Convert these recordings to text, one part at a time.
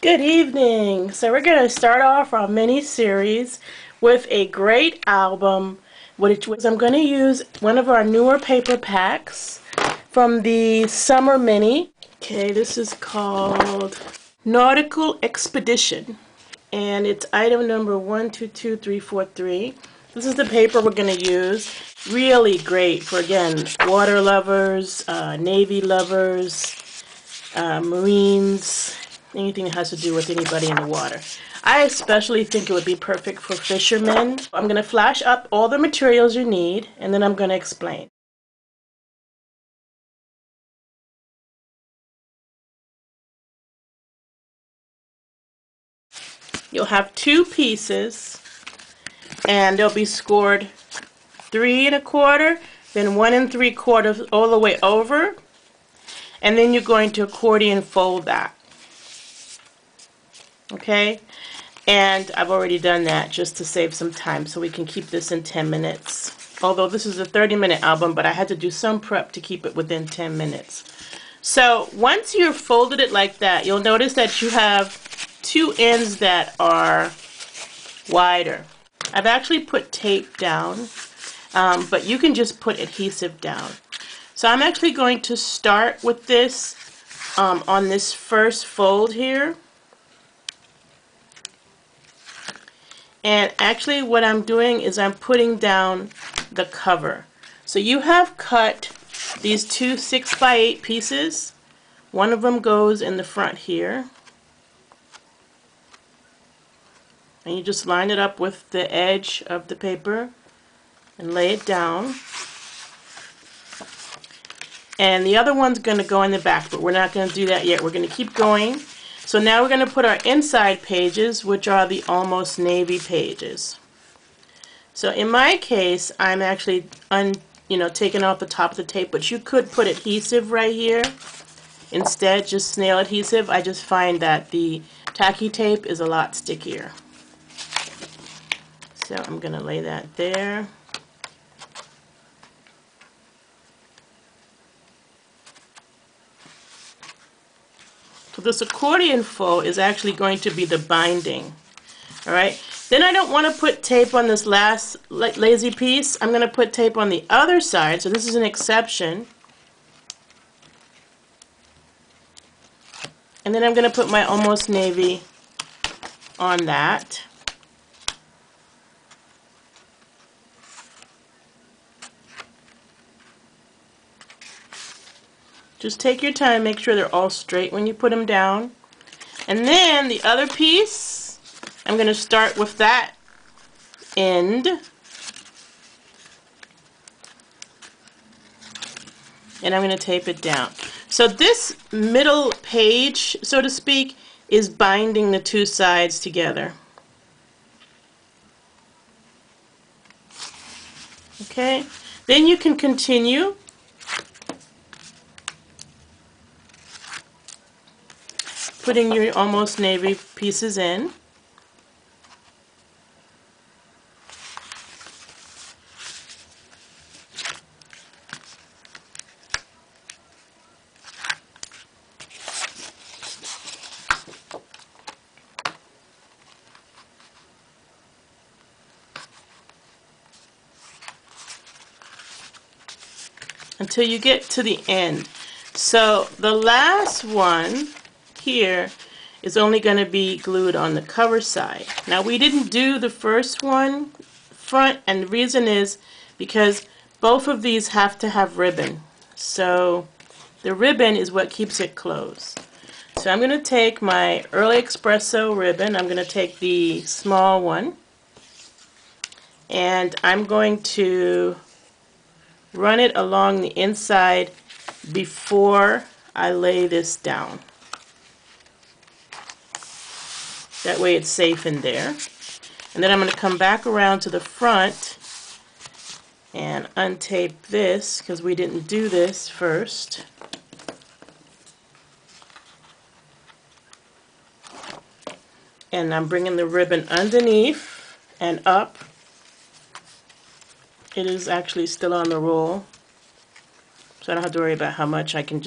Good evening. So we're going to start off our mini series with a great album, which was I'm going to use one of our newer paper packs from the Summer Mini. Okay, this is called Nautical Expedition, and it's item number 122343. This is the paper we're going to use. Really great for, again, water lovers, Navy lovers, Marines, anything that has to do with anybody in the water. I especially think it would be perfect for fishermen. I'm going to flash up all the materials you need, and then I'm going to explain. You'll have two pieces, and they'll be scored 3 1/4, then 1 3/4 all the way over, and then you're going to accordion fold that. Okay, and I've already done that just to save some time so we can keep this in 10 minutes. Although this is a 30-minute album, but I had to do some prep to keep it within 10 minutes. So once you've folded it like that, you'll notice that you have two ends that are wider. I've actually put tape down, but you can just put adhesive down. So I'm actually going to start with this on this first fold here. And actually what I'm doing is I'm putting down the cover. So you have cut these two 6x8 pieces. One of them goes in the front here. And you just line it up with the edge of the paper and lay it down. And the other one's going to go in the back, but we're not going to do that yet. We're going to keep going. So now we're going to put our inside pages, which are the almost navy pages. So in my case, I'm actually taking off the top of the tape, but you could put adhesive right here. Instead, just nail adhesive. I just find that the tacky tape is a lot stickier. So I'm going to lay that there. So this accordion fold is actually going to be the binding. Alright, then I don't want to put tape on this last lazy piece. I'm going to put tape on the other side, so this is an exception. And then I'm going to put my almost navy on that. Just take your time, make sure they're all straight when you put them down. And then the other piece, I'm going to start with that end. And I'm going to tape it down. So this middle page, so to speak, is binding the two sides together. Okay, then you can continue. Putting your almost navy pieces in. Until you get to the end. So the last one here is only going to be glued on the cover side. Now we didn't do the first one front, and the reason is because both of these have to have ribbon. So the ribbon is what keeps it closed. So I'm going to take my Early Espresso ribbon. I'm going to take the small one, and I'm going to run it along the inside before I lay this down. That way it's safe in there. And then I'm going to come back around to the front and untape this because we didn't do this first. And I'm bringing the ribbon underneath and up. It is actually still on the roll, so I don't have to worry about how much. I can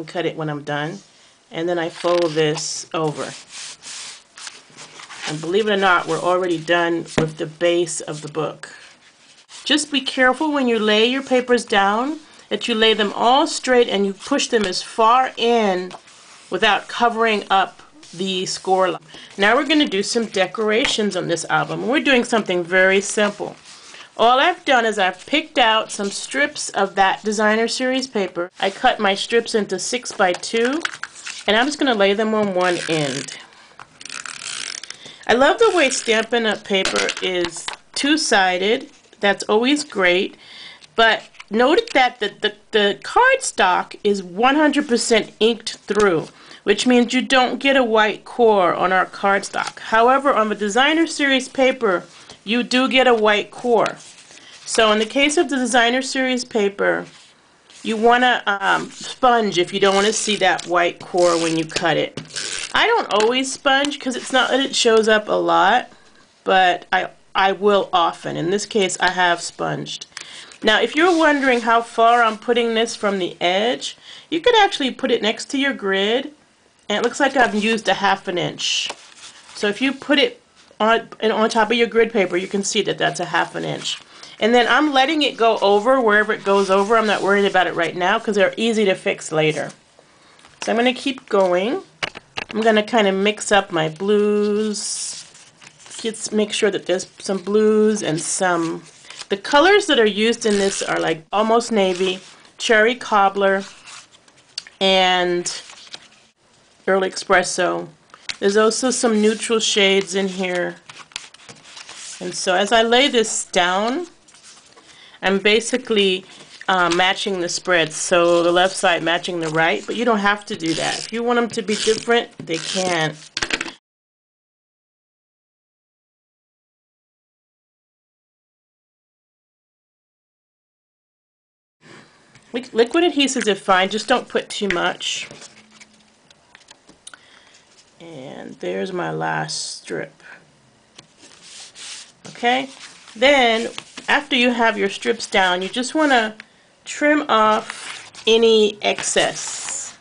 cut it when I'm done. And then I fold this over. And believe it or not, we're already done with the base of the book. Just be careful when you lay your papers down that you lay them all straight and you push them as far in without covering up the score line. Now we're going to do some decorations on this album. We're doing something very simple. All I've done is I've picked out some strips of that designer series paper. I cut my strips into 6x2 and I'm just going to lay them on one end. I love the way Stampin' Up! Paper is two-sided. That's always great. But note that the cardstock is 100% inked through, which means you don't get a white core on our cardstock. However, on the designer series paper, you do get a white core. So in the case of the designer series paper, you want to sponge if you don't want to see that white core when you cut it. I don't always sponge because it's not that it shows up a lot, but I will often. In this case, I have sponged. Now, if you're wondering how far I'm putting this from the edge, you could actually put it next to your grid, and it looks like I've used a ½ inch. So if you put it on top of your grid paper, you can see that that's a ½ inch. And then I'm letting it go over wherever it goes over. I'm not worried about it right now because they're easy to fix later. So I'm going to keep going. I'm going to kind of mix up my blues. Just make sure that there's some blues and some... The colors that are used in this are like almost navy, cherry cobbler, and early espresso. There's also some neutral shades in here. And so as I lay this down, I'm basically matching the spreads. So the left side matching the right, but you don't have to do that. If you want them to be different, they can. Liquid adhesives are fine, just don't put too much. And there's my last strip. Okay, then after you have your strips down, you just want to trim off any excess.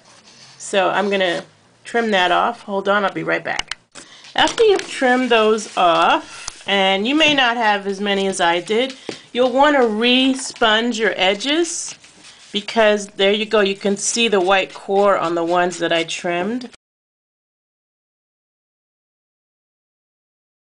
So I'm going to trim that off. Hold on, I'll be right back. After you've trimmed those off, and you may not have as many as I did, you'll want to re-sponge your edges, because there you go, you can see the white core on the ones that I trimmed.